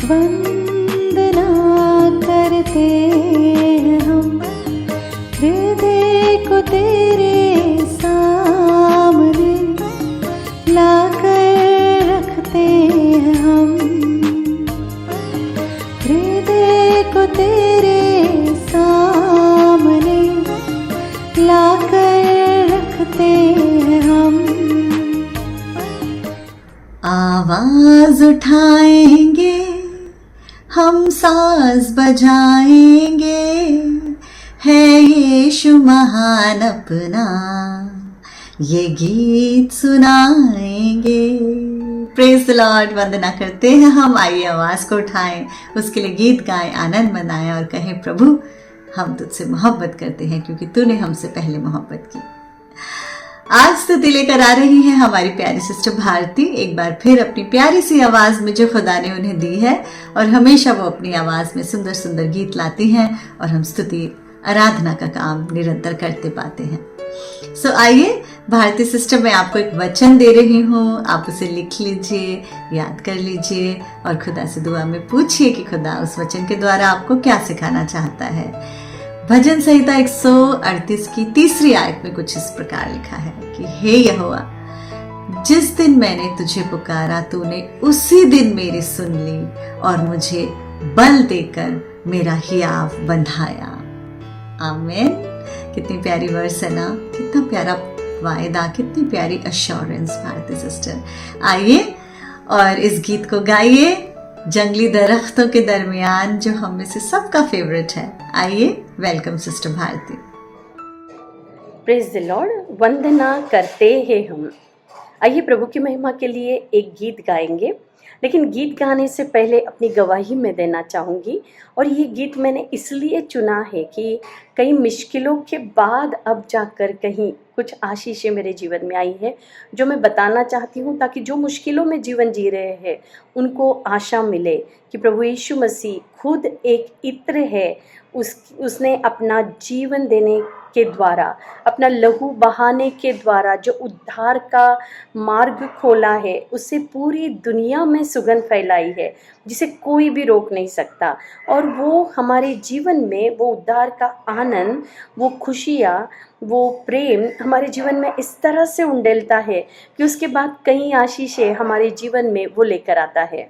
वंदना करते हैं हम, हृदय को तेरे सामने लाकर रखते हैं हम, हृदय को तेरे सामने लाकर रखते हैं हम। आवाज उठाएंगे हम, साज बजाएंगे, है यीशु महान अपना, ये गीत सुनाएंगे। Praise the Lord. वंदना करते हैं हम। आइए आवाज को उठाएं, उसके लिए गीत गाएं, आनंद मनाएं और कहें प्रभु हम तुझसे मोहब्बत करते हैं क्योंकि तूने हमसे पहले मोहब्बत की। आज स्तुति लेकर आ रही है हमारी प्यारी सिस्टर भारती, एक बार फिर अपनी प्यारी सी आवाज में जो खुदा ने उन्हें दी है, और हमेशा वो अपनी आवाज में सुंदर सुंदर गीत लाती हैं और हम स्तुति आराधना का काम निरंतर करते पाते हैं। सो आइए भारती सिस्टर, मैं आपको एक वचन दे रही हूँ, आप उसे लिख लीजिए, याद कर लीजिए और खुदा से दुआ में पूछिए कि खुदा उस वचन के द्वारा आपको क्या सिखाना चाहता है। भजन संहिता 138 की 3री आयत में कुछ इस प्रकार लिखा है कि हे यहोवा, जिस दिन मैंने तुझे पुकारा तूने उसी दिन मेरी सुन ली और मुझे बल देकर मेरा हियाव बंधाया। आमीन। कितनी प्यारी वर्स है ना, कितना प्यारा वायदा, कितनी प्यारी अश्योरेंस भारती सिस्टर। आइए और इस गीत को गाइए, जंगली दरख्तों के दरमियान, जो हम में से सबका फेवरेट है। आइए, welcome sister Bharti. Praise the Lord. वंदना करते हैं हम। आइए प्रभु की महिमा के लिए एक गीत गाएंगे, लेकिन गीत गाने से पहले अपनी गवाही मैं देना चाहूँगी। और ये गीत मैंने इसलिए चुना है कि कई मुश्किलों के बाद अब जाकर कहीं कुछ आशीषें मेरे जीवन में आई है जो मैं बताना चाहती हूँ, ताकि जो मुश्किलों में जीवन जी रहे हैं उनको आशा मिले कि प्रभु यीशु मसीह खुद एक इत्र है। उसने अपना जीवन देने के द्वारा, अपना लहू बहाने के द्वारा जो उद्धार का मार्ग खोला है, उससे पूरी दुनिया में सुगंध फैलाई है जिसे कोई भी रोक नहीं सकता। और वो हमारे जीवन में वो उद्धार का आनंद, वो खुशियाँ, वो प्रेम हमारे जीवन में इस तरह से उंडेलता है कि उसके बाद कई आशीषें हमारे जीवन में वो लेकर आता है।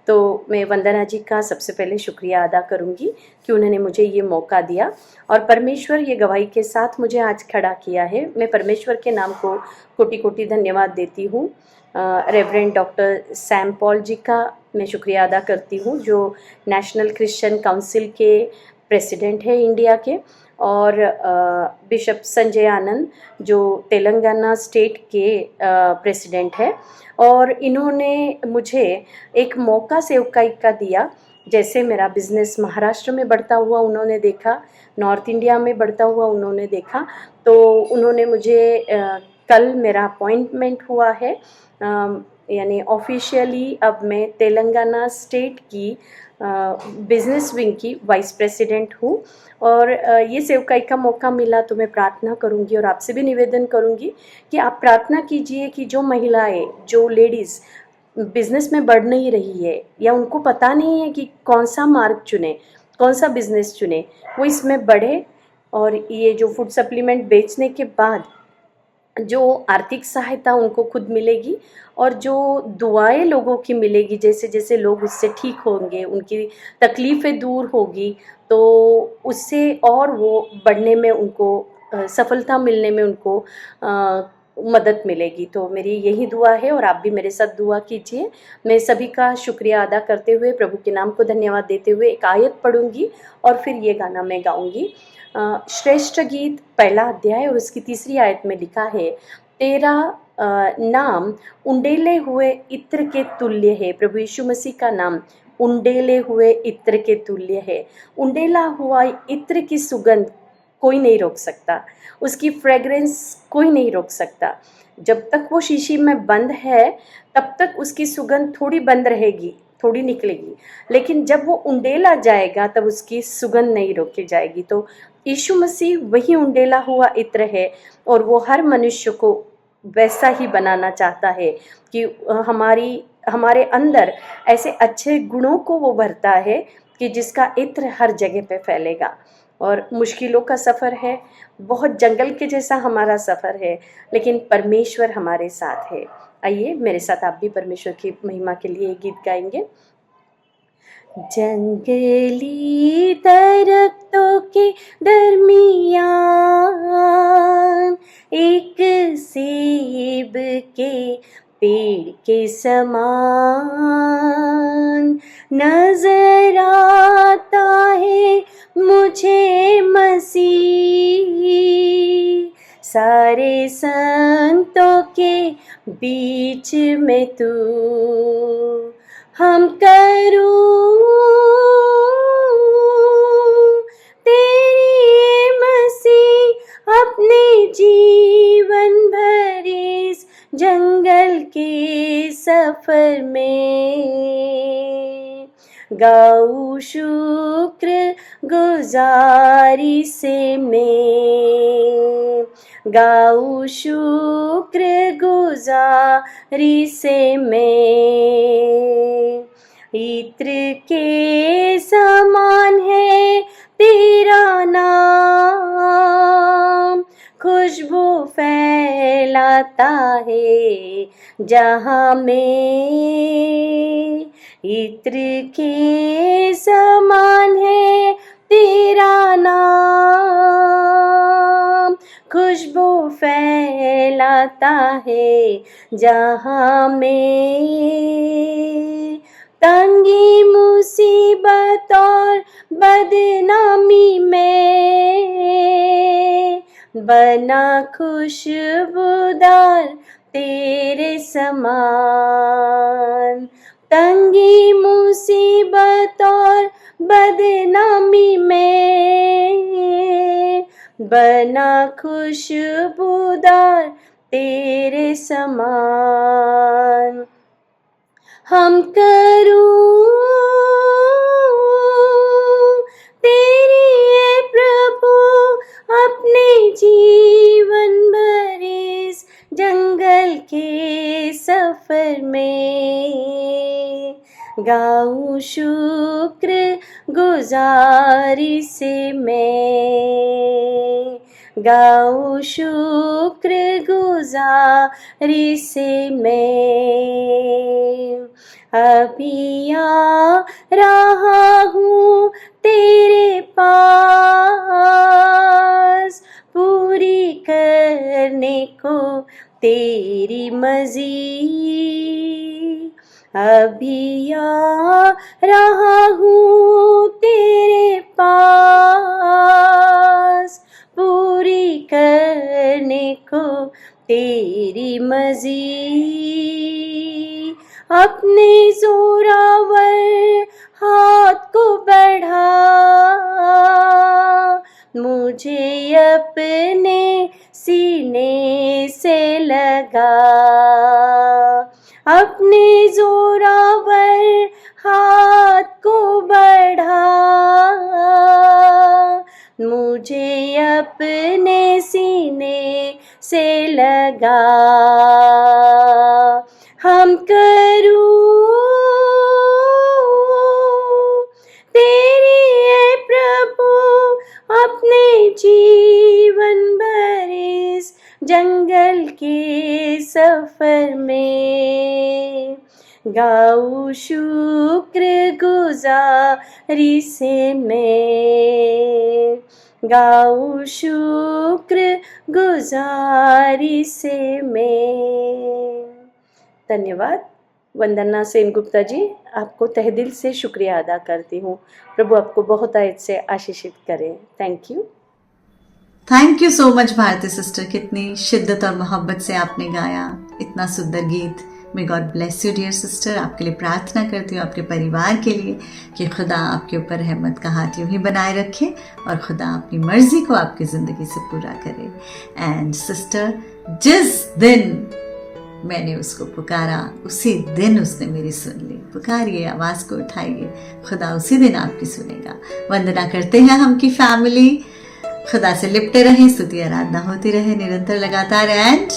तो मैं वंदना जी का सबसे पहले शुक्रिया अदा करूंगी कि उन्होंने मुझे ये मौका दिया और परमेश्वर ये गवाही के साथ मुझे आज खड़ा किया है। मैं परमेश्वर के नाम को कोटि कोटि धन्यवाद देती हूँ। रेवरेंड डॉक्टर सैम पॉल जी का मैं शुक्रिया अदा करती हूँ, जो नेशनल क्रिश्चियन काउंसिल के प्रेसिडेंट है इंडिया के, और बिशप संजय आनंद जो तेलंगाना स्टेट के प्रेसिडेंट है। और इन्होंने मुझे एक मौका सेवकाई का दिया। जैसे मेरा बिज़नेस महाराष्ट्र में बढ़ता हुआ उन्होंने देखा, नॉर्थ इंडिया में बढ़ता हुआ उन्होंने देखा, तो उन्होंने मुझे कल मेरा अपॉइंटमेंट हुआ है, यानी ऑफिशियली अब मैं तेलंगाना स्टेट की बिजनेस विंग की वाइस प्रेसिडेंट हूँ। और ये सेवकाई का मौका मिला तो मैं प्रार्थना करूँगी और आपसे भी निवेदन करूँगी कि आप प्रार्थना कीजिए कि जो महिलाएं, जो लेडीज़ बिज़नेस में बढ़ नहीं रही है या उनको पता नहीं है कि कौन सा मार्ग चुने, कौन सा बिज़नेस चुने, वो इसमें बढ़े। और ये जो फूड सप्लीमेंट बेचने के बाद जो आर्थिक सहायता उनको खुद मिलेगी और जो दुआएं लोगों की मिलेगी, जैसे जैसे लोग उससे ठीक होंगे, उनकी तकलीफ़ें दूर होगी, तो उससे और वो बढ़ने में, उनको सफलता मिलने में उनको मदद मिलेगी। तो मेरी यही दुआ है और आप भी मेरे साथ दुआ कीजिए। मैं सभी का शुक्रिया अदा करते हुए, प्रभु के नाम को धन्यवाद देते हुए एक आयत पढ़ूंगी और फिर ये गाना मैं गाऊंगी। श्रेष्ठ गीत 1 अध्याय और उसकी 3री आयत में लिखा है, तेरा नाम उंडेले हुए इत्र के तुल्य है। प्रभु यीशु मसीह का नाम उंडेले हुए इत्र के तुल्य है। उंडेला हुआ इत्र की सुगंध कोई नहीं रोक सकता, उसकी फ्रेग्रेंस कोई नहीं रोक सकता। जब तक वो शीशी में बंद है तब तक उसकी सुगंध थोड़ी बंद रहेगी, थोड़ी निकलेगी, लेकिन जब वो उंडेला जाएगा तब उसकी सुगंध नहीं रोकी जाएगी। तो यीशु मसीह वही उंडेला हुआ इत्र है और वो हर मनुष्य को वैसा ही बनाना चाहता है कि हमारे अंदर ऐसे अच्छे गुणों को वो भरता है कि जिसका इत्र हर जगह पे फैलेगा। और मुश्किलों का सफ़र है, बहुत जंगल के जैसा हमारा सफ़र है, लेकिन परमेश्वर हमारे साथ है। आइए मेरे साथ आप भी परमेश्वर की महिमा के लिए गीत गाएंगे। जंगली दरख्तों के दरमियान एक सेब के पेड़ के समान नजर आता है मुझे मसीह, सारे संतों के बीच में तू हम करूं तेरी मसीह अपने जीवन भर इस जंगल के सफर में। गाऊं शुक्र गुजारी से मैं, गाऊं शुक्र गुजारी से मैं। इत्र के समान है तेरा नाम, खुशबू फैलाता है जहाँ में। इत्र के समान है तेरा नाम, खुशबू फैलाता है जहाँ में। तंगी मुसीबत और बदनामी में बना खुशबूदार तेरे समान। तंगी मुसीबत और बदनामी में बना खुशबूदार तेरे समान। हम करूं तेरी है प्रभु अपने जीवन भर इस जंगल के सफर में। गाऊं शुक्र गुजारी से मैं, गाऊं शुक्र गुजारी से मैं। अभी आ रहा हूँ तेरे पास, पूरी करने को तेरी मर्जी। अभी आ रहा हूँ तेरे पास, पूरी करने को तेरी मर्जी। अपने जोरावर हाथ को बढ़ा, मुझे अपने सीने से लगा। अपने जोरावर हाथ को बढ़ा, मुझे अपने सीने से लगा। हम करूं तेरी है प्रभु अपने जीवन भर इस जंगल के सफर में। गाऊं शुक्र गुजारी से मैं, गाऊं शुक्र गुजारी से मैं। धन्यवाद। वंदना सेनगुप्ता जी, आपको तहे दिल से शुक्रिया अदा करती हूँ। प्रभु आपको बहुत से आशीषित करें। Thank you. Thank you so much Bharti sister, कितनी शिद्दत और मोहब्बत से आपने गाया इतना सुंदर गीत। May God bless you dear sister. आपके लिए प्रार्थना करती हूँ, आपके परिवार के लिए, कि खुदा आपके ऊपर रहमत का हाथ यूं ही बनाए रखे और खुदा अपनी मर्जी को आपकी ज़िंदगी से पूरा करे। एंड सिस्टर, जिस दिन मैंने उसको पुकारा उसी दिन उसने मेरी सुन ली। पुकारिए, आवाज़ को उठाइए, खुदा उसी दिन आपकी सुनेगा। वंदना करते हैं हम की फैमिली। खुदा से लिपटे रहें, स्तुति आराधना होती रहे निरंतर लगातार। एंड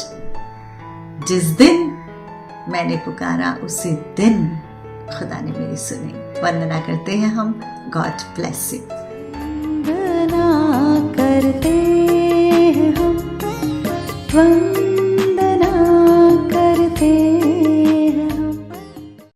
जिस दिन मैंने पुकारा उसी दिन खुदा ने मेरी सुनी। वंदना करते हैं हम। God bless you. वंदना करते हैं हम।